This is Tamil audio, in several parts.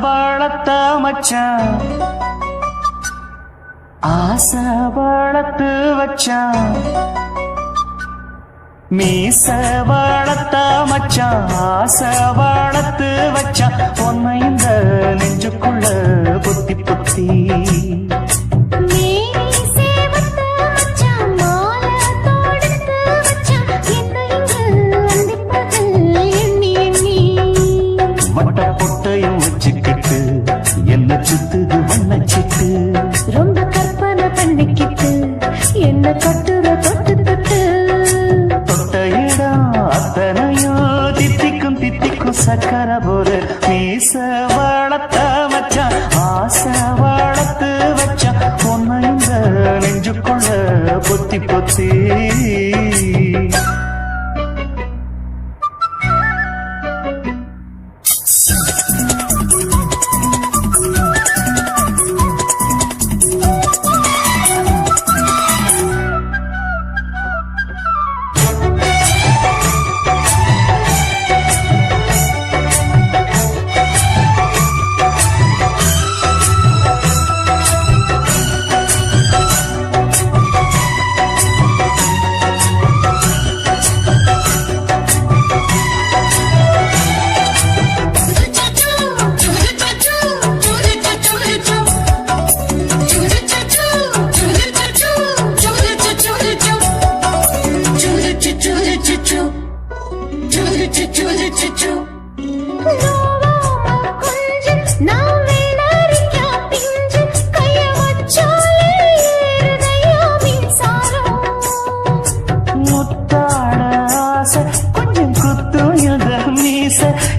வளர்த்த மச்சான் ஆசை வளர்த்து வச்சான் மீச வளர்த்த மச்சான் ஆசை வளர்த்து வச்சான் பொன்னை இந்த நெஞ்சுக்குள்ள புத்தி புத்தி என்ன சுத்துது வண்ணச்சிட்டு ரொம்ப கற்பனை பண்ணிக்கிட்டு என்ன கட்டுற தொட்டு தொட்டு தொட்ட இடம் அத்தனையோ தித்திக்கும் தித்திக்கும் சக்கர போல மீச வளர்த்த மச்சான் ஆசை வளர்த்து வச்சான் பொன்னை இந்த நெஞ்சுக்குள்ள பொத்தி பொத்தி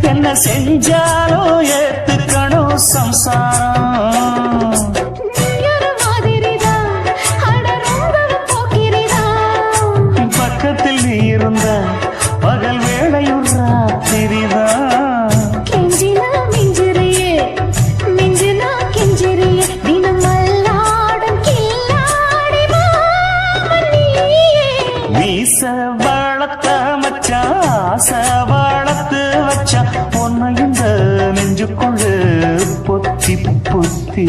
என்ன செஞ்சாலும் ஏத்துக்கணும் சம்சாரம் பக்கத்தில் நீ இருந்த பகல் வேளையும் ராத்திரிதான் கெஞ்சினா மிஞ்சிறியே மிஞ்சினா கெஞ்சிறியே தினம் மல்லாடும் கில்லாடி மீச வளர்த்த மச்சான் ஆசை வளர்த்து வச்சான் பொன்னை இந்த நெஞ்சுக்குள்ள பொத்தி பொத்தி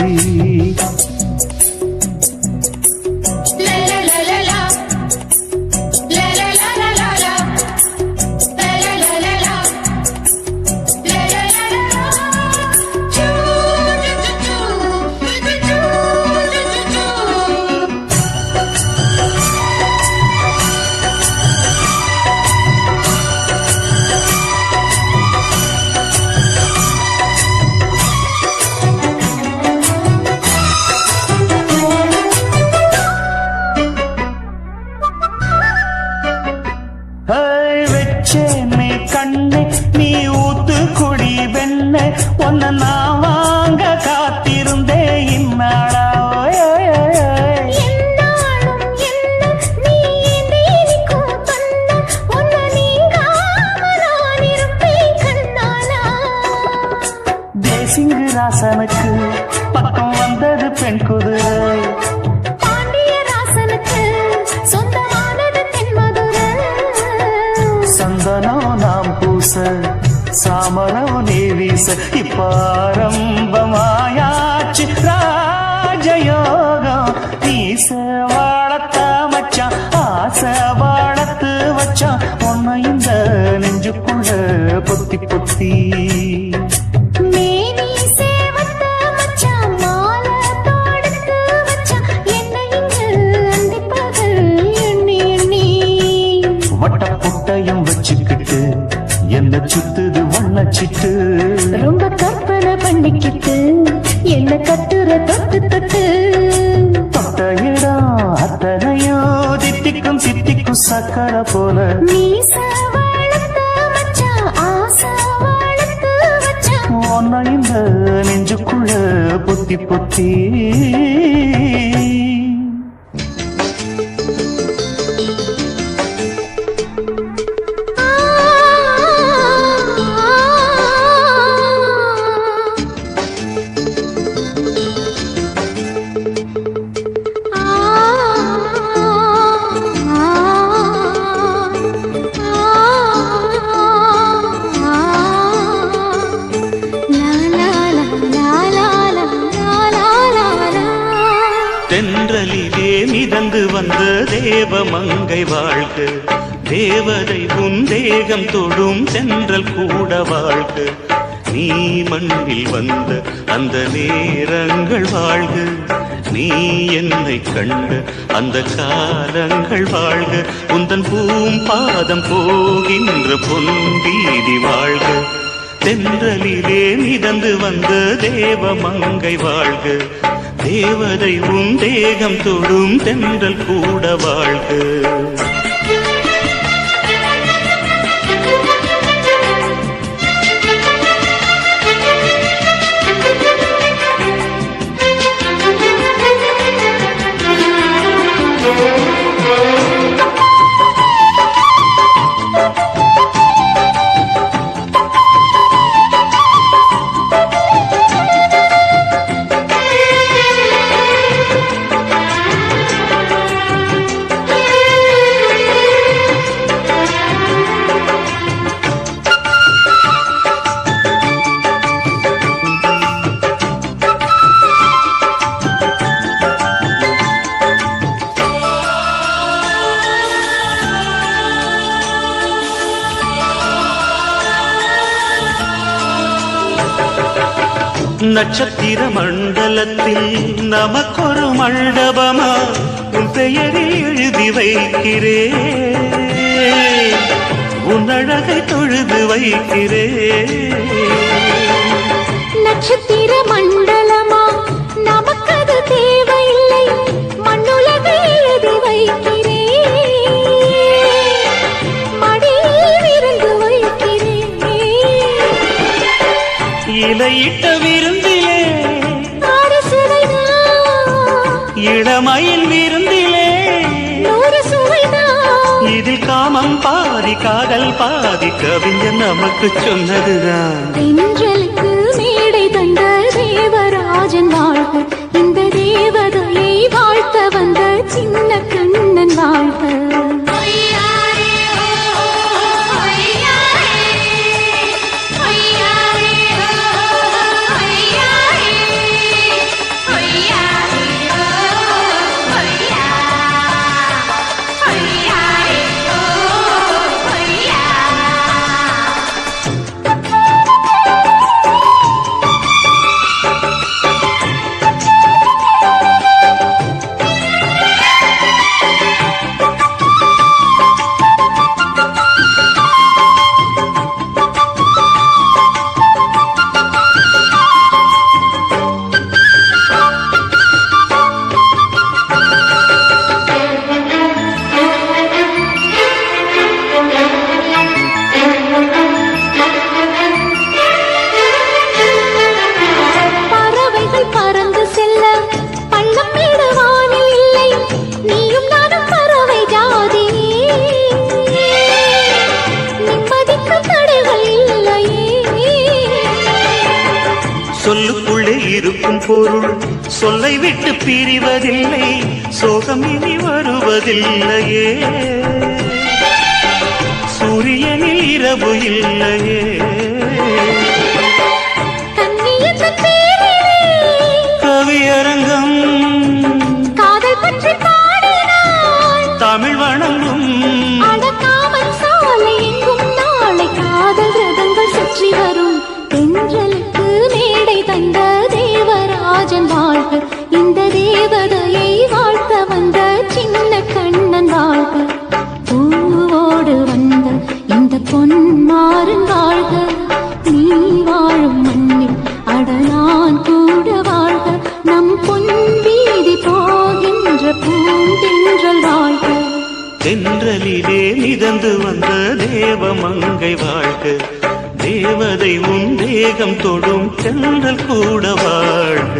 வெச்சேனே கண்ணே நீ ஊத்து குடி வெண்ணே ஒன்ன நான் வாங்க காத்திருந்தே இந்நாளா தேசிங்கு ராசனுக்கு பக்கம் வந்தது பெண் குதிரை சந்தனம் நாம் பூச சாமரம் நீ வீச இப்பாரம்பமாயாச்சு ராஜயோகம் நீச வளர்த்த மச்சான் ஆசை வளர்த்து வச்சான் பொன்னை இந்த நெஞ்சுக்குள்ள பொத்தி பொத்தி வட்டப்புட்டையும் வச்சுக்கிட்டு என்ன சுத்துது வண்ணச்சிட்டு ரொம்ப கற்பனை பண்ணிக்கிட்டு என்ன கட்டுற தொட்டு தொட்டு தொட்ட இடம் அத்தனையோ தித்திக்கும் தித்திக்கும் சக்கர போல மீச வளர்த்த மச்சான் ஆசை வளர்த்து வச்சான் ஒன்ன இந்த நெஞ்சுக்குள்ள பொத்தி பொத்தி தென்றலிலே மிதந்து வந்த தேவ மங்கை வாழ்க, தேவதை உன் தேகம் தொடும் தென்றல் கூட வாழ்க. நீ மண்ணில் வந்த அந்த நேரங்கள் வாழ்க, நீ என்னை கண்ட அந்த காலங்கள் வாழ்க. உந்தன் பூம்பாதம் போகின்ற பொன்வீதி வாழ்க, தென்றலிலே மிதந்து வந்த தேவ மங்கை வாழ்க, தேவதை உன் தேகம் தொடும் தென்றல் கூட வாழ்க. நட்சத்திர மண்டலத்தில் நமக்கொரு மண்டபமா உன் பெயரில் எழுதி வைக்கிறேன், உன் அழகை தொழுது வைக்கிறேன். நட்சத்திர மண்டலமா நமக்கது தேவையில்லை, மண்ணுலகை எழுதி வைக்கிறேன், மடியில் இருந்து வைக்கிறேன். இலையிட்ட விருந்திலே இளமயில் விருந்திலே இதில் காமம் பாதி காதல் பாதி கவிஞர் நமக்கு சொன்னதுதான். தென்றலுக்கு மேடை தந்த தேவராஜன் வாழ்க, இந்த தேவதையை வாழ்த்த வந்த சின்ன கண்ணன் வாழ்க. சொல்லுக்குள்ளே இருக்கும் பொருள் சொல்லை விட்டு பிரிவதில்லை, சோகம் இனி வருவதில்லையே, சூரியனில் இரவு இல்லையே. கவியரங்கம் காதல் பற்றி பாடினாள், தமிழ் வணங்கும் அடக்காமல் சாலை எங்கும் நாளை காதல் ரதங்கள் சுற்றி வரும். தென்றலுக்கு மேடை தந்த தேவராஜன் வாழ்க, இந்த தேவதையை வாழ்த்த வந்த சின்ன கண்ணன் வாழ்க. பூவோடு வந்த இந்த பொன்மாறன் வாழ்க, நீ வாழும் மண்ணில் அடனான் கூட வாழ்க. நம் பொன் வீதி போகின்ற பூந்தென்றல் வாழ்க, தென்றலிலே மிதந்து வந்த தேவ மங்கை வாழ்க, தேவதை உன் தேகம் தொடும் தென்றல் கூட வாழ்க.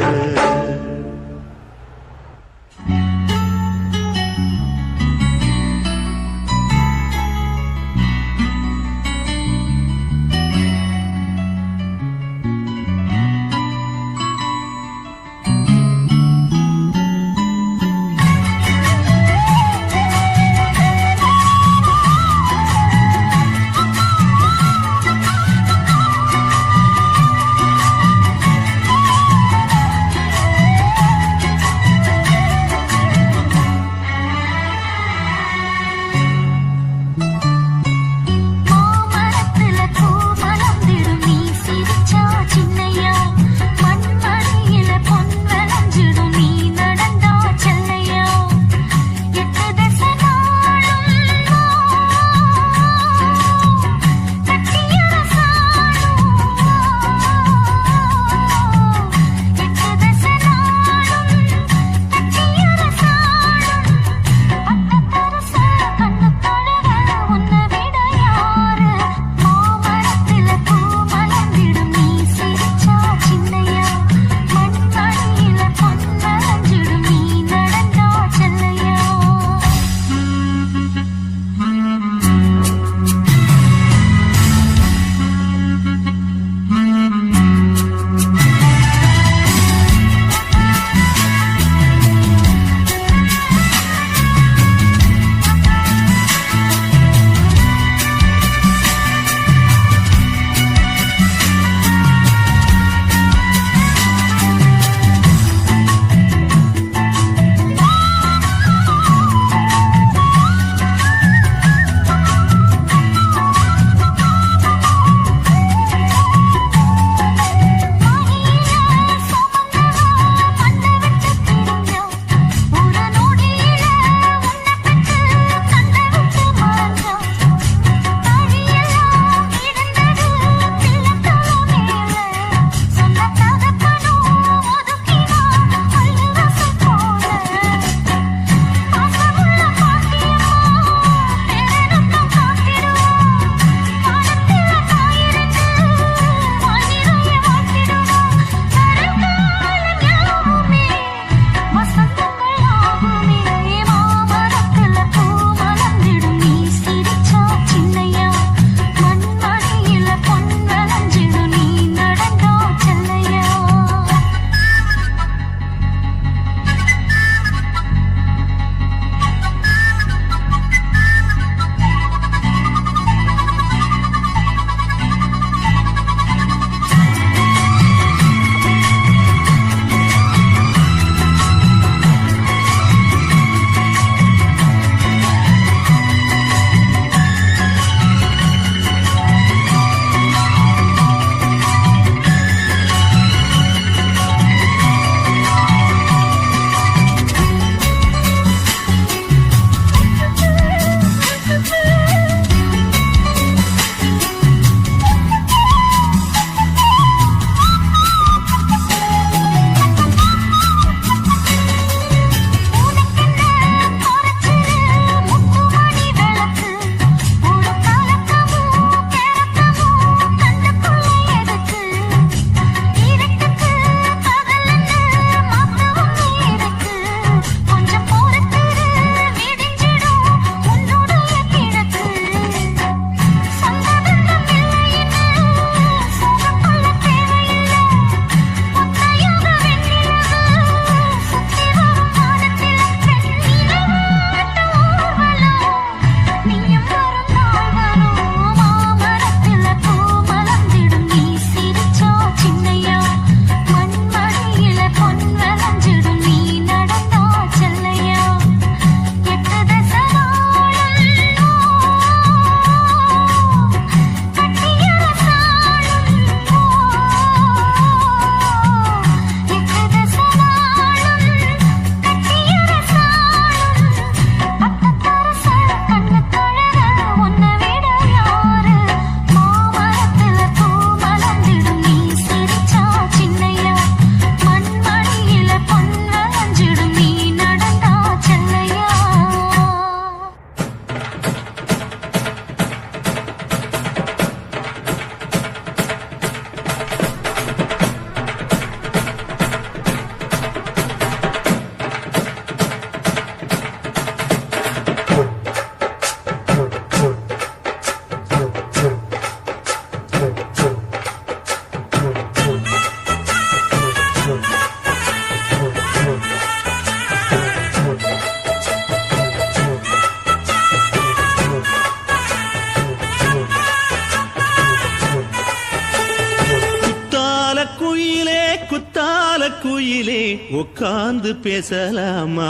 குயிலே உட்கார்ந்து பேசலாமா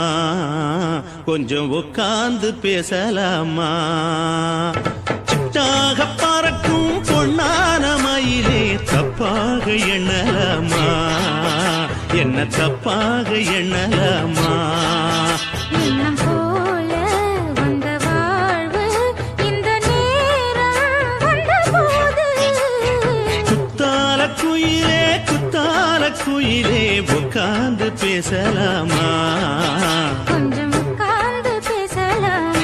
கொஞ்சம் உட்கார்ந்து பேசலாமா சிட்டாக பறக்கும் பொன்னான மயிலே தப்பாக எண்ணலாமா என்ன தப்பாக எண்ணலாமா எண்ணம் போல வந்த வாழ்வு இந்த நேரம் வந்தபோது குத்தால குயிலே உட்கார்ந்து பேசலாமா கொஞ்சம் உட்கார்ந்து பேசலாமா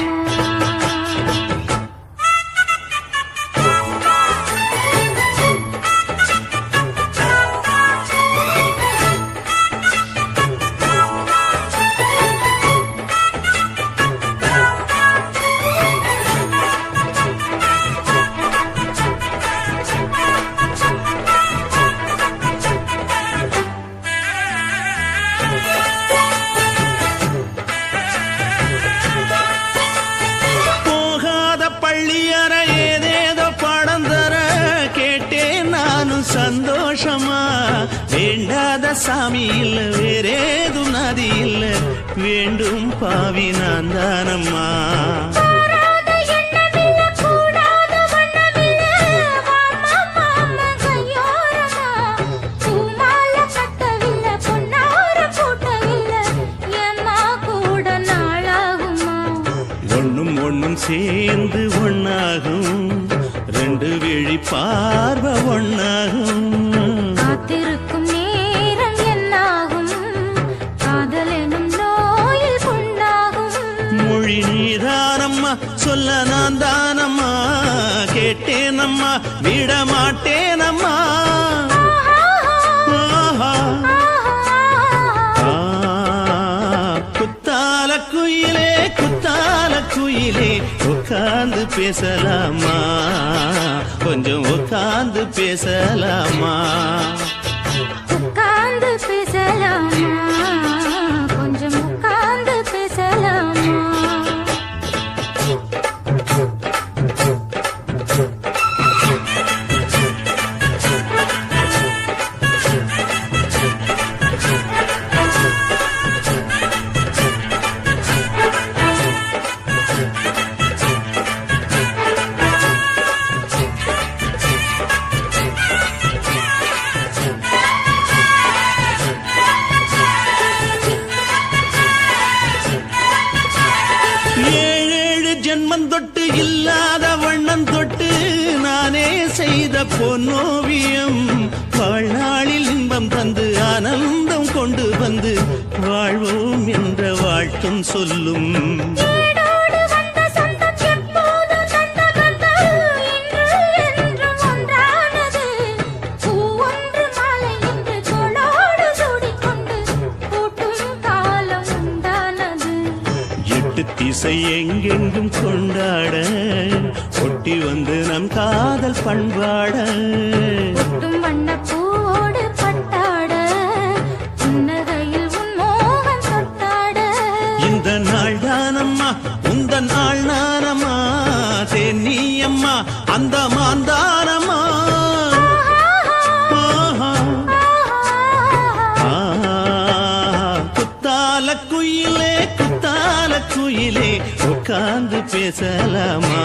சந்தோஷமா வேண்டாத சாமி இல்ல வேறேதும் நதி இல்ல வேண்டும் பாவி நான் தானம்மா ஒண்ணும் சேர்ந்து ஒன்னாகும் ரெண்டு விழி பார்வை ஒன்னாகும் காத்திருக்கும் நேரம் என்னாகும் காதல் எனும் நோயில் கொண்டாகும் மொழி நீதானம்மா சொல்ல நான் தானம்மா கேட்டேனம்மா விட மாட்டேனம்மா குயிலே உட்கார்ந்து பேசலாமா கொஞ்சம் உட்கார்ந்து பேசலாமா உட்கார்ந்து பேசலாமா கொஞ்சம் உட்கார்ந்து பேசலாமா ஜென்மம் தொட்டு இல்லாத வண்ணம் தொட்டு நானே செய்த பொன்னோவியம் வாழ்நாளில் இன்பம் தந்து ஆனந்தம் கொண்டு வந்து வாழ்வோம் என்ற வாழ்த்தும் சொல்லும் திசை எங்கெங்கும் கொண்டாட ஒட்டி வந்து நம் காதல் பண்பாட வண்ணப்பூவோடு பட்டாட புன்னகையில் உன் மோகம் தொட்டாட இந்த நாள் தானம்மா உந்த நாள் நானம்மா தேனி அம்மா அந்த மாந்தானம்மா குயிலே உட்கார்ந்து பேசலாமா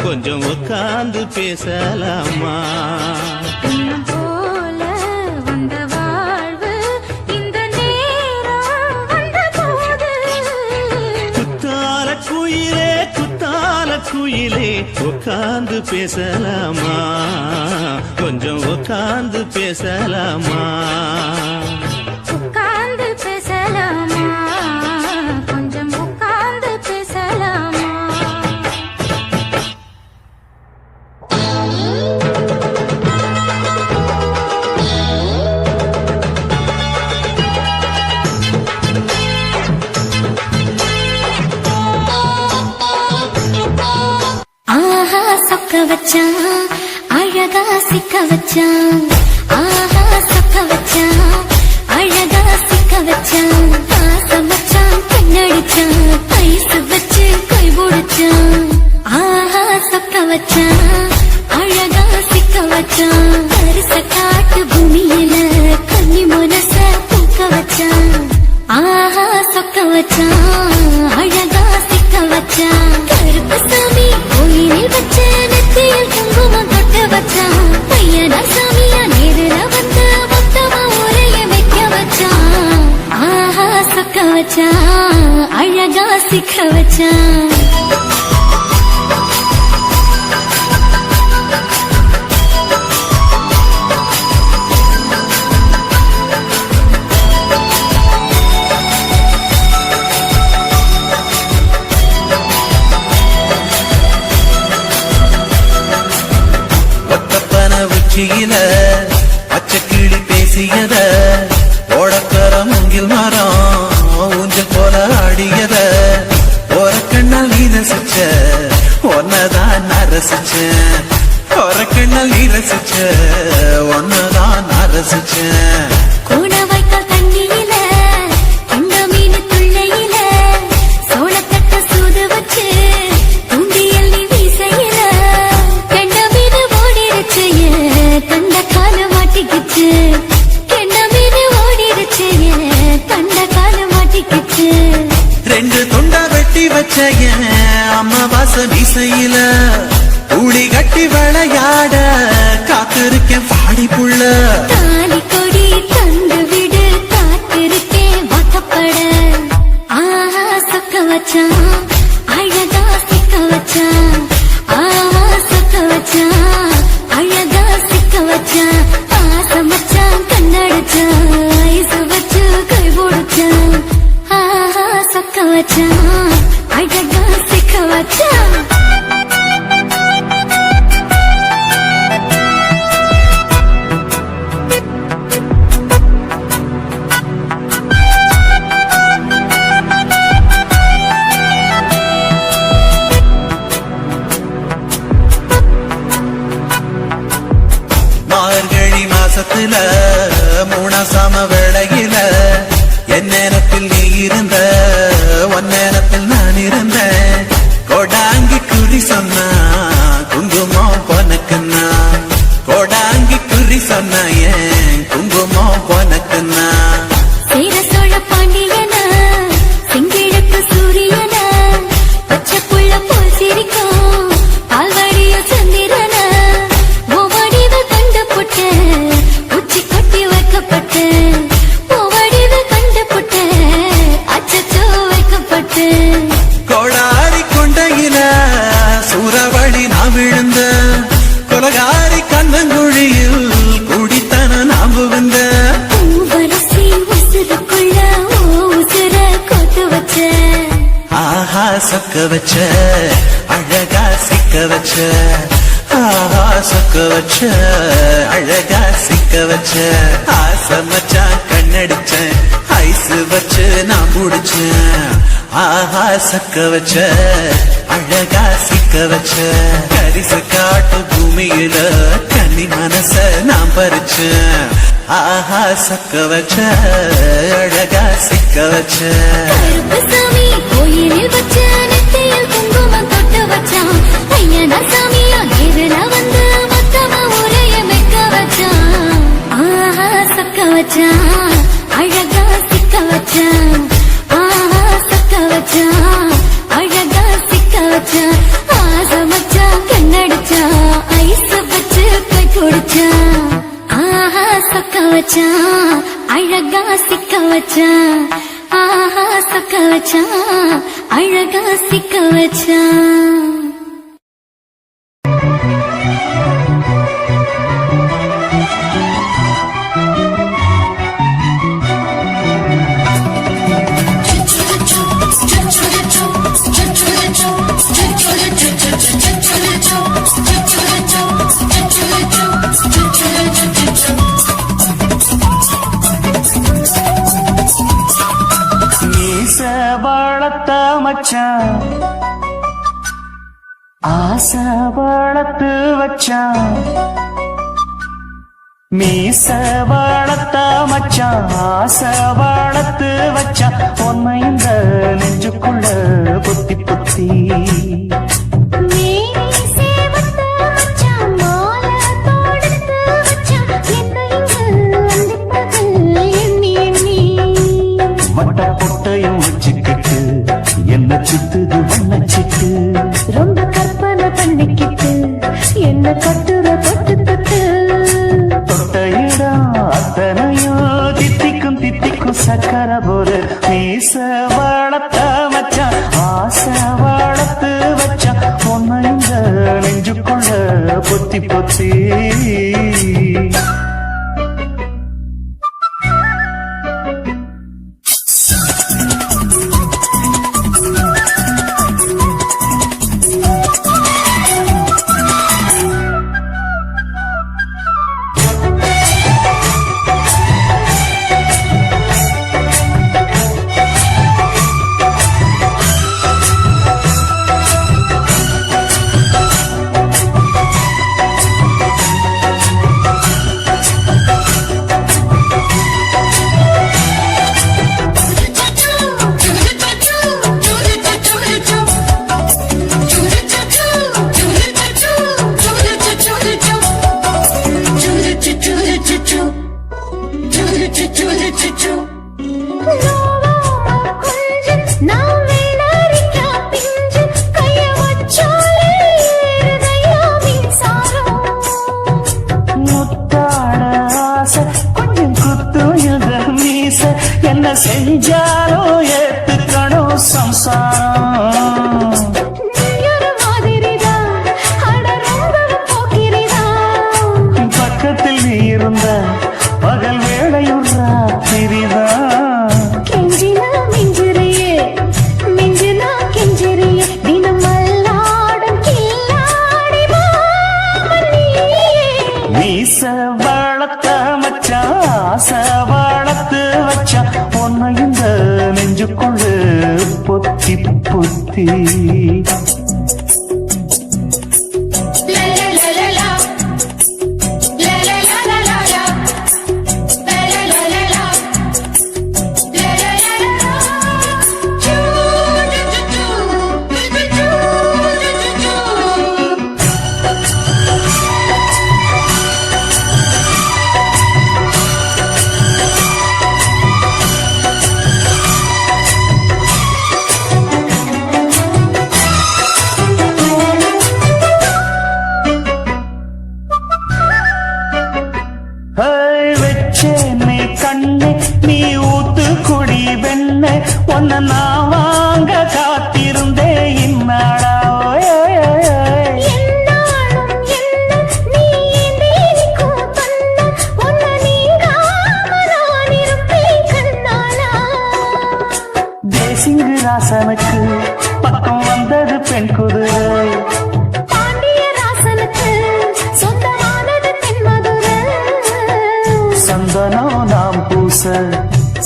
கொஞ்சம் உட்கார்ந்து பேசலாமா எண்ணம் போல வந்த வாழ்வு இந்த நேரம் வந்தபோது குத்தால குயிலே உட்கார்ந்து பேசலாமா கொஞ்சம் உட்கார்ந்து பேசலாமா உட்கார்ந்து பேசலாமா கொஞ்சம் உட்கார்ந்து பேசலாமா ஆஹா சொக்க வச்சான் அழகா சிக்க வச்சான் ஆஹா சொக்க வச்சான் அழகா சிக்க வச்சான் பாசம் வச்சான் கண்ணடிச்சான் ஐசு வச்சு கை பிடிச்சான் ஆஹா சொக்க வச்சான் அழகா சிக்க வச்சான் கரிச காட்டு பூமியில கன்னி மனச சிக்க வச்சான் உச்சியில பச்சைக்கிளி பேசியத ஓடக்கர மூங்கில் மரம் ஊஞ்சல் போல ஆடியத ஒரு கண்ணால் நீ ரசிச்ச ஒன்னதான் நான் ரசிச்சேன் ஒரு கண்ணால் நீ ரசிச்ச ஒன்னதான் நான் ரசிச்சேன் கூட வைக்கால் தண்ணியில கண்ட மீன் துள்ளையில சோளத்தட்ட சூது வச்சு தூண்டியல் நீ வீசையில கண்ட மீன் ஓடிருச்சு கண்ட கால மாட்டிக்கிச்சு கண்ட மீன் ஓடிருச்சு கண்ட கால மாட்டிக்கிச்சு ரெண்டு துண்டா வெட்டி வச்ச அம்மா வாச மீசையில ஊடி கட்டி விளையாட காத்திருக்கேன் பாடி புள்ள தாலி கொடி தந்து விடு காத்திருக்கேன் வாக்கப்பட ஆஹா சொக்க வச்சான் அழகா சிக்க வச்சான் ஆஹா சொக்க வச்சான் அழகா சிக்க வச்சான் ஆசை மச்சான் கண்ணடிச்சான் ஐசு வச்சு கை போடுச்சான் ஆஹா சொக்க வச்சான் அழகா சிக்க வச்சான் மார்கழி மாசத்துல மூணாசாம வேளையில என் நேரத்தில் நீ இருந்த உன் நேரத்தில் நான் இருந்தேன் கொடாங்கி குறி சொன்னா குங்குமம் பொனக்குன்னா கொடாங்கி குறி சொன்னா ஏன் குங்குமம் பொனக்குன்னா சேர சோழ பாண்டியன செங்கிழக்கு சூரியன பச்சை புள்ள போல் சிரிக்கும் பால்வடிய சந்திரன ஓவடிவ கண்டுபுட்ட உச்சி கொட்டி வைக்கப்பட்ட ஓவடிவ கண்டுபுட்ட அச்சச்சோ வைக்கப்பட்ட கோடாரி கொண்டையில சூறாவளி நான் விழுந்த கொலகாரி கண்ணங்குழியில் குடித்தன நாம் புகுந்த பூவரசி உசுருக்குள்ள உசுர கொத்து வச்ச ஆஹா சொக்க வச்ச அழகா சிக்க வச்ச ஆஹா சொக்க வச்ச அழகா சிக்க வச்ச ஆசை மச்சான் கண்ணடிச்சேன் ஐசு வச்சு நான் முடிச்சேன் ஆஹா சொக்க வச்ச அழகா சிக்க வச்ச கரிசு காட்டு பூமியில கன்னி மனச நான் பறிச்சேன் ஆஹா சொக்க வச்ச அழகா சிக்க வச்ச கருப்பசாமி கோயிலில் வச்ச நெத்தியில் குங்குமம் தொட்டு வச்சான் ஐயனா சாமியா நேரில் வந்து மொத்தமா உரைய வைக்க வச்சான் ஆஹா சொக்க வச்சான் அழகா சிக்க வச்சான் ஆஹா சொக்க வச்சான் அழகா சிக்க வச்சான் ஆசை மச்சான் கண்ணடிச்சான் ஐஸ் வச்சு கை குடிச்சான் ஆஹா சொக்க வச்சான் அழகா சிக்க வச்சான் ஆஹா சொக்க வச்சான் அழகா சிக்க வச்சான் மீச வளர்த்த மச்சான் ஆசை வளர்த்து வச்சான் மீச வளர்த்த மச்சான் ஆசை வளர்த்து வச்சான் பொன்மை இந்த நெஞ்சுக்குள்ள புத்தி புத்தி வட்ட பொட்டையும் வச்சுக்கிட்டு என்ன சுத்துது வண்ண சிட்டு ரொம்ப கற்பனை பண்ணிக்கிட்டு என்ன கட்டுற தொட்டு தொட்டு தொட்ட இடம் அத்தனையோ தித்திக்கும் தித்திக்கும் சக்கர போரு மீச வளர்த்த மச்சான் ஆசை வளர்த்து வச்ச உன்னை இந்த நெஞ்சுக்குள்ள பொத்தி பொத்தி என்ன செஞ்சாலோ ஏத்துக்கணும் சம்சாரம் பக்கத்தில் நீ இருந்த பகல் வேளையும் ராத்திரிதான் கெஞ்சினா மிஞ்சிறியே மிஞ்சினா கெஞ்சிறியே தினமல்லாடும் கில்லாடி மாமணியே மீச வளர்த்த மச்சான் ஆசை வளர்த்து வச்சான் உன்னை இந்த நெஞ்சுக்குள்ள பொத்தி பொத்தி வச்சேனே கண்ணே நீ ஊத்து குடி வெண்ண உன்னை நான் வாங்க காத்திருந்தே இந்நாடா தேசிங்கு ராசனுக்கு பக்கம் வந்தது பெண் குதிரை சந்தனம் நாம் பூச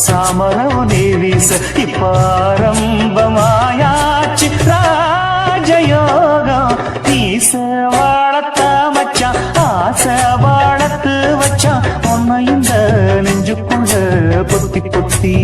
சாமரவு நீ வீச இப்பாரம்பமாயாச்சு ராஜயோகம் ஈச வாழத்த மச்சான் ஆசை வாழத்து வச்சான் உன்னை இந்த நெஞ்சுக்குள்ள பொத்தி பொத்தி